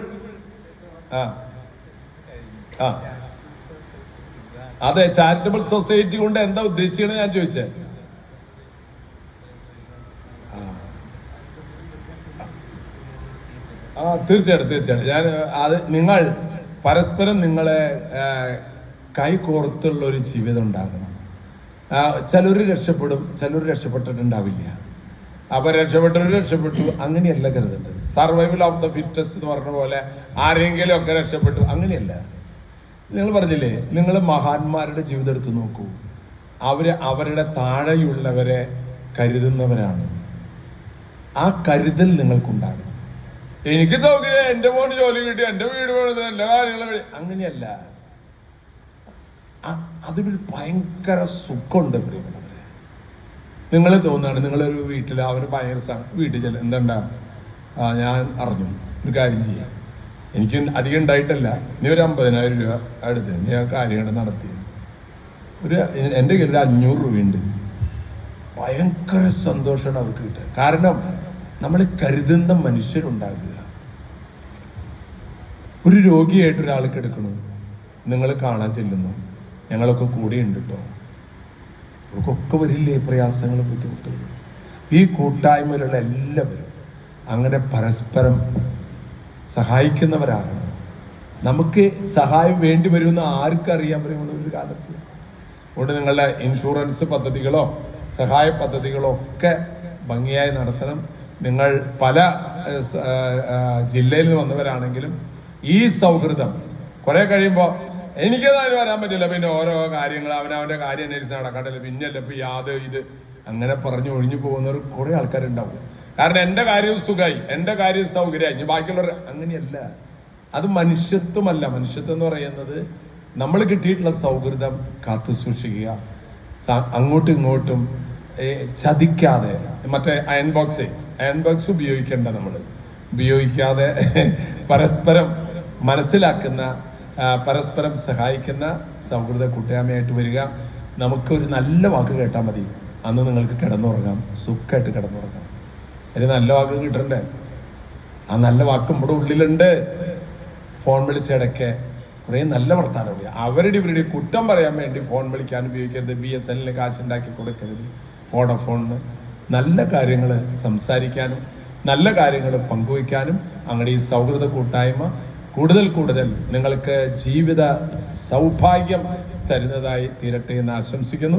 അതെ, ചാരിറ്റബിൾ സൊസൈറ്റി കൊണ്ട് എന്താ ഉദ്ദേശിക്കണത് ഞാൻ ചോദിച്ചേ. തീർച്ചയായിട്ടും ഞാൻ അത് നിങ്ങൾ പരസ്പരം നിങ്ങളെ കൈകോർത്തുള്ള ഒരു ജീവിതം ഉണ്ടാകണം. ചിലർ രക്ഷപ്പെടും, ചിലർ രക്ഷപ്പെട്ടിട്ടുണ്ടാവില്ല. അപ്പൊ രക്ഷപ്പെട്ടു അങ്ങനെയല്ല കരുതേണ്ടത്. സർവൈവൽ ഓഫ് ദ ഫിറ്റസ്റ്റ് എന്ന് പറഞ്ഞ പോലെ ആരെങ്കിലും ഒക്കെ രക്ഷപ്പെട്ടു അങ്ങനെയല്ല. നിങ്ങൾ പറഞ്ഞില്ലേ, നിങ്ങൾ മഹാന്മാരുടെ ജീവിതം എടുത്ത് നോക്കൂ. അവരുടെ താഴെയുള്ളവരെ കരുതുന്നവരാണ്. ആ കരുതൽ നിങ്ങൾക്കുണ്ടാകണം. എനിക്ക് സൗകര്യം, എന്റെ മോന് ജോലി കിട്ടി, എന്റെ വീട് വേണത്, എല്ലാ കാര്യങ്ങളും അങ്ങനെയല്ല. അതിനൊരു ഭയങ്കര സുഖമുണ്ട് പ്രിയപ്പെട്ടവരെ. നിങ്ങൾ തോന്നുകയാണ് നിങ്ങളൊരു വീട്ടിൽ അവര് ഭയങ്കര വീട്ടിൽ ചെല്ല എന്താ ഞാൻ അറിഞ്ഞു ഒരു കാര്യം ചെയ്യാം, എനിക്ക് അധികം ഉണ്ടായിട്ടല്ല, നീ ഒരു 50,000 രൂപ എടുത്ത് നീ ആ കാര്യങ്ങൾ നടത്തി എൻ്റെ കയ്യിൽ 500 രൂപയുണ്ട്. ഭയങ്കര സന്തോഷമാണ് അവർക്ക് കിട്ടുക. കാരണം നമ്മൾ കരുതുന്ന മനുഷ്യരുണ്ടാകുക. ഒരു രോഗിയായിട്ട് ഒരാൾക്ക് എടുക്കണു, നിങ്ങൾ കാണാൻ ചെല്ലുന്നു, ഞങ്ങളൊക്കെ കൂടെ ഉണ്ട് കേട്ടോ. അവർക്കൊക്കെ വരില്ലേ പ്രയാസങ്ങളും ബുദ്ധിമുട്ടുകളും. ഈ കൂട്ടായ്മയിലുള്ള എല്ലാവരും അങ്ങനെ പരസ്പരം സഹായിക്കുന്നവരാണ്. നമുക്ക് സഹായം വേണ്ടി വരുമെന്ന് ആർക്കറിയാൻ പറയുന്ന ഒരു കാലത്ത്. അതുകൊണ്ട് നിങ്ങളുടെ ഇൻഷുറൻസ് പദ്ധതികളോ സഹായ പദ്ധതികളോ ഒക്കെ ഭംഗിയായി നടത്തണം. നിങ്ങൾ പല ജില്ലയിൽ നിന്ന് വന്നവരാണെങ്കിലും ഈ സൗഹൃദം കുറെ കഴിയുമ്പോൾ എനിക്കതായാലും വരാൻ പറ്റില്ല, പിന്നെ ഓരോ കാര്യങ്ങൾ അവനവൻ്റെ കാര്യം അന്വേഷിച്ച് നടക്കണ്ടല്ലോ, പിന്നല്ല ഇപ്പൊ ഇത് അങ്ങനെ പറഞ്ഞു ഒഴിഞ്ഞു പോകുന്നവർ കുറെ ആൾക്കാരുണ്ടാവും. കാരണം എൻ്റെ കാര്യം സുഖമായി, എൻ്റെ കാര്യം സൗകര്യമായി, ഇനി ബാക്കിയുള്ളവർ അങ്ങനെയല്ല. അത് മനുഷ്യത്വമല്ല. മനുഷ്യത്വം എന്ന് പറയുന്നത് നമ്മൾ കിട്ടിയിട്ടുള്ള സൗഹൃദം കാത്തു സൂക്ഷിക്കുക, അങ്ങോട്ടും ഇങ്ങോട്ടും ചതിക്കാതെ. മറ്റേ അയൺ ബോക്സ് ഉപയോഗിക്കേണ്ട, നമ്മൾ ഉപയോഗിക്കാതെ പരസ്പരം മനസ്സിലാക്കുന്ന, പരസ്പരം സഹായിക്കുന്ന സൗഹൃദ കൂട്ടായ്മയായിട്ട് വരിക. നമുക്കൊരു നല്ല വാക്ക് കേട്ടാൽ മതി, അന്ന് നിങ്ങൾക്ക് കിടന്നുറങ്ങാം, സുഖമായിട്ട് കിടന്നുറങ്ങാം. അതിന് നല്ല വാക്ക് കിട്ടണ്ടേ? ആ നല്ല വാക്ക് നമ്മുടെ ഉള്ളിലുണ്ട്. ഫോൺ വിളിച്ചിടയ്ക്ക് കുറേ നല്ല വർത്താനം. ഇവരുടെ കുറ്റം പറയാൻ വേണ്ടി ഫോൺ വിളിക്കാൻ ഉപയോഗിക്കരുത്. BSNL കാശുണ്ടാക്കി കൊടുക്കരുത്. വോഡഫോണിന് നല്ല കാര്യങ്ങൾ സംസാരിക്കാനും നല്ല കാര്യങ്ങൾ പങ്കുവയ്ക്കാനും അങ്ങനെ ഈ സൗഹൃദ കൂട്ടായ്മ കൂടുതൽ നിങ്ങൾക്ക് ജീവിത സൗഭാഗ്യം തരുന്നതായി തീരട്ടെ എന്ന് ആശംസിക്കുന്നു.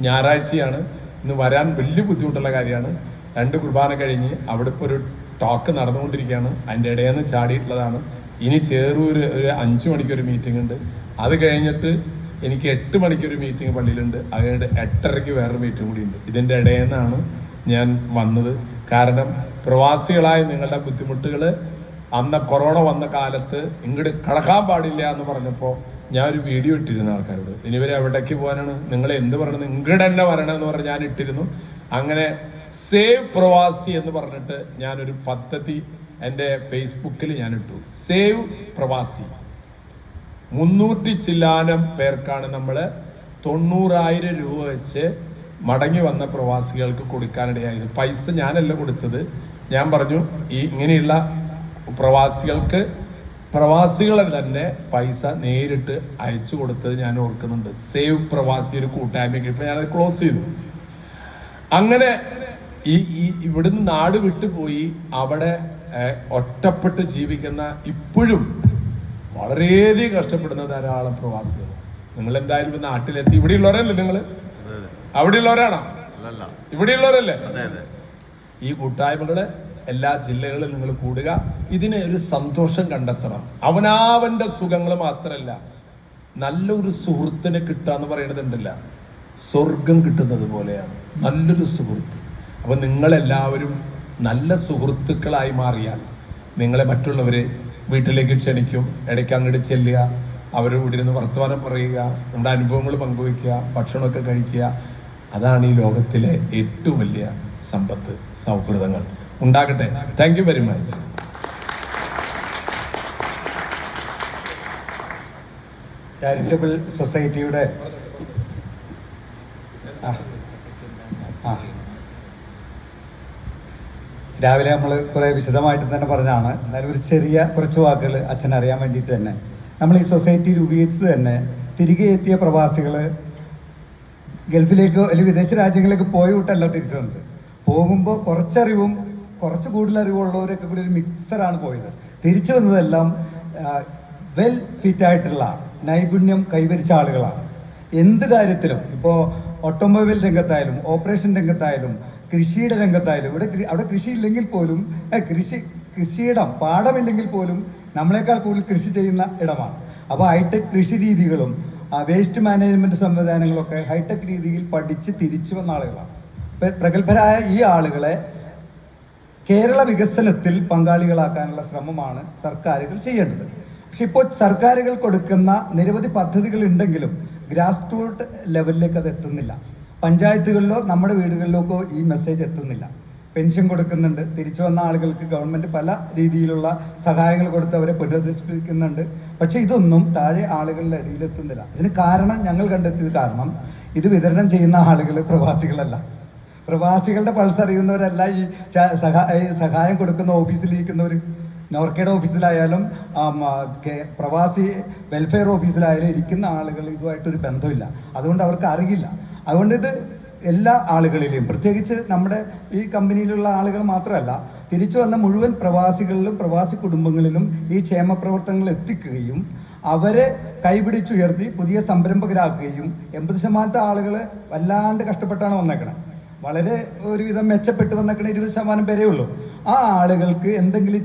ഞായറാഴ്ചയാണ്, ഇന്ന് വരാൻ വലിയ ബുദ്ധിമുട്ടുള്ള കാര്യമാണ്. 2 കുർബാന കഴിഞ്ഞ് അവിടെ ഇപ്പോൾ ഒരു ടോക്ക് നടന്നുകൊണ്ടിരിക്കുകയാണ്. അതിൻ്റെ ഇടയിൽ നിന്ന് ചാടിയിട്ടുള്ളതാണ്. ഇനി ചേറൂർ ഒരു 5 മണിക്കൊരു മീറ്റിംഗ് ഉണ്ട്. അത് കഴിഞ്ഞിട്ട് എനിക്ക് 8 മണിക്കൊരു മീറ്റിംഗ് പള്ളിയിലുണ്ട്. അത് കഴിഞ്ഞിട്ട് 8:30 വേറൊരു മീറ്റിംഗ് കൂടി ഉണ്ട്. ഇതിൻ്റെ ഇടയിൽ നിന്നാണ് ഞാൻ വന്നത്. കാരണം പ്രവാസികളായ നിങ്ങളുടെ ബുദ്ധിമുട്ടുകൾ അന്ന് കൊറോണ വന്ന കാലത്ത് ഇങ്ങോട്ട് കടക്കാൻ പാടില്ല എന്ന് പറഞ്ഞപ്പോൾ ഞാൻ ഒരു വീഡിയോ ഇട്ടിരുന്നു ആൾക്കാരോട്. ഇനി ഇവർ എവിടേക്ക് പോകാനാണ്, നിങ്ങൾ എന്ത് പറയണത്, ഇങ്ങോട്ട് തന്നെ വരണമെന്ന് പറഞ്ഞ് ഞാൻ ഇട്ടിരുന്നു. അങ്ങനെ സേവ് പ്രവാസി എന്ന് പറഞ്ഞിട്ട് ഞാനൊരു പദ്ധതി എൻ്റെ ഫേസ്ബുക്കിൽ ഞാൻ ഇട്ടു. സേവ് പ്രവാസി. 300 ചില്ലാനം പേർക്കാണ് നമ്മൾ 90,000 രൂപ വെച്ച് മടങ്ങി വന്ന പ്രവാസികൾക്ക് കൊടുക്കാനിടയായത്. പൈസ ഞാനല്ല കൊടുത്തത്. ഞാൻ പറഞ്ഞു ഈ ഇങ്ങനെയുള്ള പ്രവാസികളെ തന്നെ പൈസ നേരിട്ട് അയച്ചു കൊടുത്തത് ഞാൻ ഓർക്കുന്നുണ്ട്. സേവ് പ്രവാസി ഒരു കൂട്ടായ്മയ്ക്ക് ഇപ്പൊ ഞാനത് ക്ലോസ് ചെയ്തു. അങ്ങനെ ഈ ഇവിടുന്ന് നാട് വിട്ടുപോയി അവിടെ ഒറ്റപ്പെട്ട് ജീവിക്കുന്ന ഇപ്പോഴും വളരെയധികം കഷ്ടപ്പെടുന്ന ധാരാളം പ്രവാസികൾ. നിങ്ങൾ എന്തായാലും നാട്ടിലെത്തി. ഇവിടെയുള്ളവരല്ലേ നിങ്ങൾ? അവിടെയുള്ളവരാണോ? ഇവിടെയുള്ളവരല്ലേ? ഈ കൂട്ടായ്മകള് എല്ലാ ജില്ലകളിലും നിങ്ങൾ കൂടുക. ഇതിന് ഒരു സന്തോഷം കണ്ടെത്തണം. അവനവന്റെ സുഖങ്ങൾ മാത്രമല്ല, നല്ലൊരു സുഹൃത്തിനെ കിട്ടുക എന്ന് പറയുന്നതുണ്ടല്ല, സ്വർഗം കിട്ടുന്നത് പോലെയാണ് നല്ലൊരു സുഹൃത്ത്. അപ്പൊ നിങ്ങളെല്ലാവരും നല്ല സുഹൃത്തുക്കളായി മാറിയാൽ നിങ്ങളെ മറ്റുള്ളവരെ വീട്ടിലേക്ക് ക്ഷണിക്കും. ഇടയ്ക്ക് അങ്ങോട്ട് ചെല്ലുക, അവരുടെ കൂടെ ഇരുന്ന് വർത്തമാനം പറയുക, നമ്മുടെ അനുഭവങ്ങൾ പങ്കുവയ്ക്കുക, ഭക്ഷണമൊക്കെ കഴിക്കുക. അതാണ് ഈ ലോകത്തിലെ ഏറ്റവും വലിയ സമ്പത്ത്. സൗഹൃദങ്ങൾ ഉണ്ടാകട്ടെ. Thank you very much. Charitable സൊസൈറ്റിയുടെ രാവിലെ നമ്മൾ കുറേ വിശദമായിട്ട് തന്നെ പറഞ്ഞാണ്. എന്നാലും ഒരു ചെറിയ കുറച്ച് വാക്കുകൾ അച്ഛൻ അറിയാൻ വേണ്ടിയിട്ട് തന്നെ, നമ്മൾ ഈ സൊസൈറ്റി രൂപീകരിച്ചത് തന്നെ തിരികെ എത്തിയ പ്രവാസികൾ ഗൾഫിലേക്കോ അല്ലെങ്കിൽ വിദേശ രാജ്യങ്ങളിലേക്ക് പോയി വിട്ടല്ല തിരിച്ചു വന്നത്. പോകുമ്പോൾ കുറച്ചറിവും കുറച്ച് കൂടുതൽ അറിവുള്ളവരൊക്കെ കൂടി ഒരു മിക്സറാണ് പോയത്. തിരിച്ചു വന്നതെല്ലാം വെൽ ഫിറ്റായിട്ടുള്ള നൈപുണ്യം കൈവരിച്ച ആളുകളാണ്. എന്ത് കാര്യത്തിലും, ഇപ്പോൾ ഓട്ടോമൊബൈൽ രംഗത്തായാലും ഓപ്പറേഷൻ രംഗത്തായാലും കൃഷിയുടെ രംഗത്തായാലും, അവിടെ കൃഷി ഇല്ലെങ്കിൽ പോലും കൃഷിയിടം പാടമില്ലെങ്കിൽ പോലും നമ്മളെക്കാൾ കൂടുതൽ കൃഷി ചെയ്യുന്ന ഇടമാണ്. അപ്പോൾ ഹൈടെക് കൃഷി രീതികളും വേസ്റ്റ് മാനേജ്മെന്റ് സംവിധാനങ്ങളൊക്കെ ഹൈടെക് രീതിയിൽ പഠിച്ച് തിരിച്ചു വന്ന ആളുകളാണ്. പ്രഗത്ഭരായ ഈ ആളുകളെ കേരള വികസനത്തിൽ പങ്കാളികളാക്കാനുള്ള ശ്രമമാണ് സർക്കാരുകൾ ചെയ്യേണ്ടത്. പക്ഷെ ഇപ്പോൾ സർക്കാരുകൾ കൊടുക്കുന്ന നിരവധി പദ്ധതികൾ ഉണ്ടെങ്കിലും ഗ്രാസ് റൂട്ട് ലെവലിലേക്ക് അത് എത്തുന്നില്ല. പഞ്ചായത്തുകളിലോ നമ്മുടെ വീടുകളിലേക്കോ ഈ മെസ്സേജ് എത്തുന്നില്ല. പെൻഷൻ കൊടുക്കുന്നുണ്ട്, തിരിച്ചു വന്ന ആളുകൾക്ക് ഗവൺമെൻറ് പല രീതിയിലുള്ള സഹായങ്ങൾ കൊടുത്ത് അവരെ പുനരധിവസിപ്പിക്കുന്നുണ്ട്. പക്ഷേ ഇതൊന്നും താഴെ ആളുകളുടെ ഇടയിലെത്തുന്നില്ല. ഇതിന് കാരണം ഞങ്ങൾ കണ്ടെത്തിയത് കാരണം ഇത് വിതരണം ചെയ്യുന്ന ആളുകൾ പ്രവാസികളല്ല. പ്രവാസികളുടെ പൾസ് അറിയുന്നവരല്ല ഈ സഹായം കൊടുക്കുന്ന ഓഫീസിലിരിക്കുന്നവർ. നോർക്കയുടെ ഓഫീസിലായാലും പ്രവാസി വെൽഫെയർ ഓഫീസിലായാലും ഇരിക്കുന്ന ആളുകൾ ഇതുമായിട്ടൊരു ബന്ധമില്ല. അതുകൊണ്ട് അവർക്ക് അറിയില്ല. അതുകൊണ്ട് ഇത് എല്ലാ ആളുകളിലെയും, പ്രത്യേകിച്ച് നമ്മുടെ ഈ കമ്പനിയിലുള്ള ആളുകൾ മാത്രമല്ല, തിരിച്ചു വന്ന മുഴുവൻ പ്രവാസികളിലും പ്രവാസി കുടുംബങ്ങളിലും ഈ ക്ഷേമ പ്രവർത്തനങ്ങൾ എത്തിക്കുകയും അവരെ കൈപിടിച്ചുയർത്തി പുതിയ സംരംഭകരാക്കുകയും 80% ആളുകൾ വല്ലാണ്ട് കഷ്ടപ്പെട്ടാണ് വന്നേക്കണത്. വളരെ ഒരുവിധം മെച്ചപ്പെട്ട് വന്നേക്കണ 20% പേരേ ഉള്ളൂ. ആ ആളുകൾക്ക് എന്തെങ്കിലും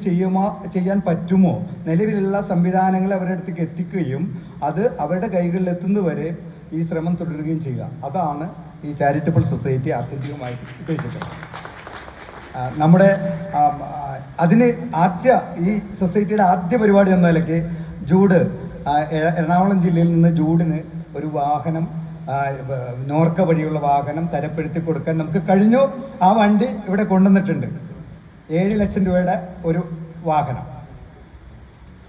ചെയ്യാൻ പറ്റുമോ, നിലവിലുള്ള സംവിധാനങ്ങൾ അവരുടെ അടുത്തേക്ക് എത്തിക്കുകയും അത് അവരുടെ കൈകളിൽ എത്തുന്നതുവരെ ഈ ശ്രമം തുടരുകയും ചെയ്യുക. അതാണ് ഈ ചാരിറ്റബിൾ സൊസൈറ്റി ആത്യന്തികമായിട്ട് ഉദ്ദേശിക്കുന്നത്. നമ്മുടെ അതിന് ഈ സൊസൈറ്റിയുടെ ആദ്യ പരിപാടി എന്ന നിലയ്ക്ക് എറണാകുളം ജില്ലയിൽ നിന്ന് ജൂഡിന് ഒരു വാഹനം, നോർക്ക വഴിയുള്ള വാഹനം തരപ്പെടുത്തി കൊടുക്കാൻ നമുക്ക് കഴിഞ്ഞു. ആ വണ്ടി ഇവിടെ കൊണ്ടുവന്നിട്ടുണ്ട്. 7 ലക്ഷം രൂപയുടെ ഒരു വാഹനം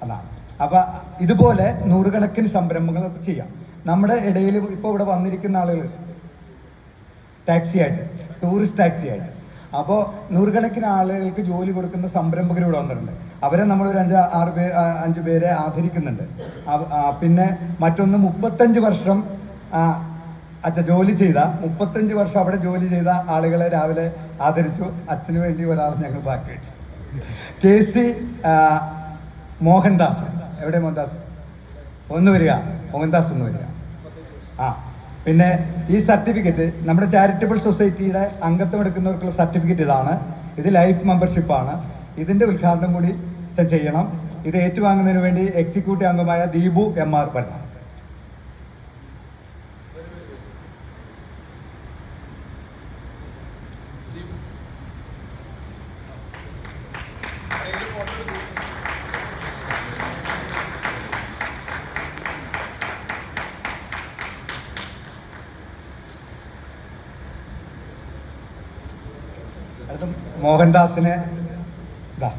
അതാണ്. അപ്പം ഇതുപോലെ നൂറുകണക്കിന് സംരംഭങ്ങൾ ചെയ്യാം. നമ്മുടെ ഇടയിൽ ഇപ്പോൾ ഇവിടെ വന്നിരിക്കുന്ന ആളുകൾ ടാക്സി ആയിട്ട്, ടൂറിസ്റ്റ് ടാക്സി ആയിട്ട്, അപ്പോൾ നൂറുകണക്കിന് ആളുകൾക്ക് ജോലി കൊടുക്കുന്ന സംരംഭകർ ഇവിടെ വന്നിട്ടുണ്ട്. അവരെ നമ്മളൊരു 5 പേരെ ആദരിക്കുന്നുണ്ട്. പിന്നെ മറ്റൊന്ന് 35 വർഷം ജോലി ചെയ്ത 35 വർഷം അവിടെ ജോലി ചെയ്ത ആളുകളെ രാവിലെ ആദരിച്ചു. അച്ഛന് വേണ്ടി ഒരാൾ ഞങ്ങൾ ബാക്കി വെച്ചു. KC മോഹൻദാസ്. എവിടെ മോഹൻദാസ്? ഒന്ന് വരിക. മോഹൻദാസ് ഒന്ന് വരിക. പിന്നെ ഈ സർട്ടിഫിക്കറ്റ് നമ്മുടെ ചാരിറ്റബിൾ സൊസൈറ്റിയുടെ അംഗത്വം എടുക്കുന്നവർക്കുള്ള സർട്ടിഫിക്കറ്റ് ഇതാണ്. ഇത് ലൈഫ് മെമ്പർഷിപ്പാണ്. ഇതിൻ്റെ ഉദ്ഘാടനം കൂടി ചെയ്യണം. ഇത് ഏറ്റുവാങ്ങുന്നതിന് വേണ്ടി എക്സിക്യൂട്ടീവ് അംഗമായ ദീപു MR വരണം. മോഹൻദാസിനെ ഇതാ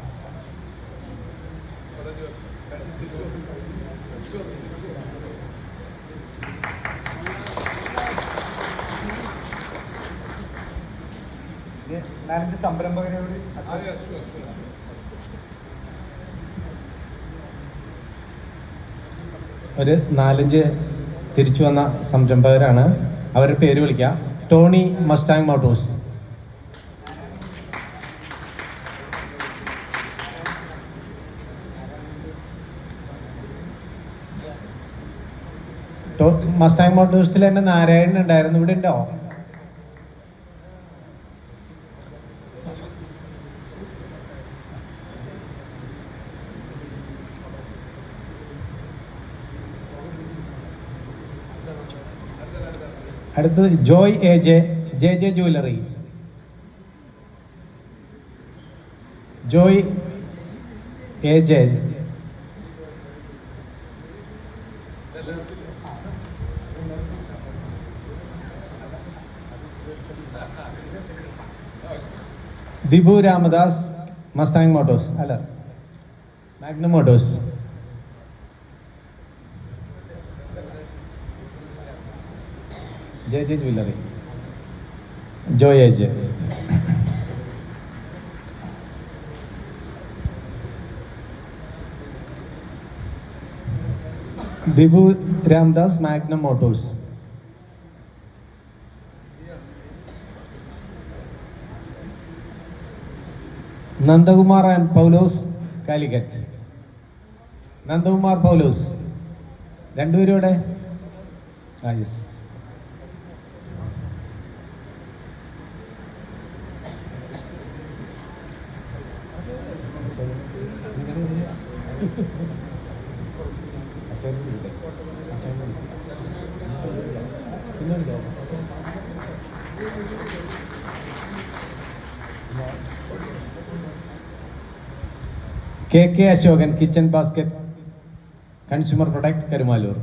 നാലഞ്ച് സംരംഭകരോട് ഒരു 4-5 തിരിച്ചു വന്ന സംരംഭകരാണ്. അവരുടെ പേര് വിളിക്കാം. ടോണി മസ്റ്റാങ് മോട്ടോഴ്സ്, മസ്റ്റാങ് മോട്ടോഴ്സിൽ തന്നെ നാരായണൻ ഉണ്ടായിരുന്നു. ഇവിടെ ഉണ്ടോ? അടുത്തത് Joy J J jewellery. Joy J Dibu Ramdas Mustang motors, അല്ല Magnum motors. J J jewellery, Joy J. Dibu Ramdas Magnum motors. Nandakumar and Paulose Calicut. Nandakumar Paulose രണ്ടുപേരും ഇവിടെ. Yes. K Ashokan kitchen basket consumer product Karumalloor.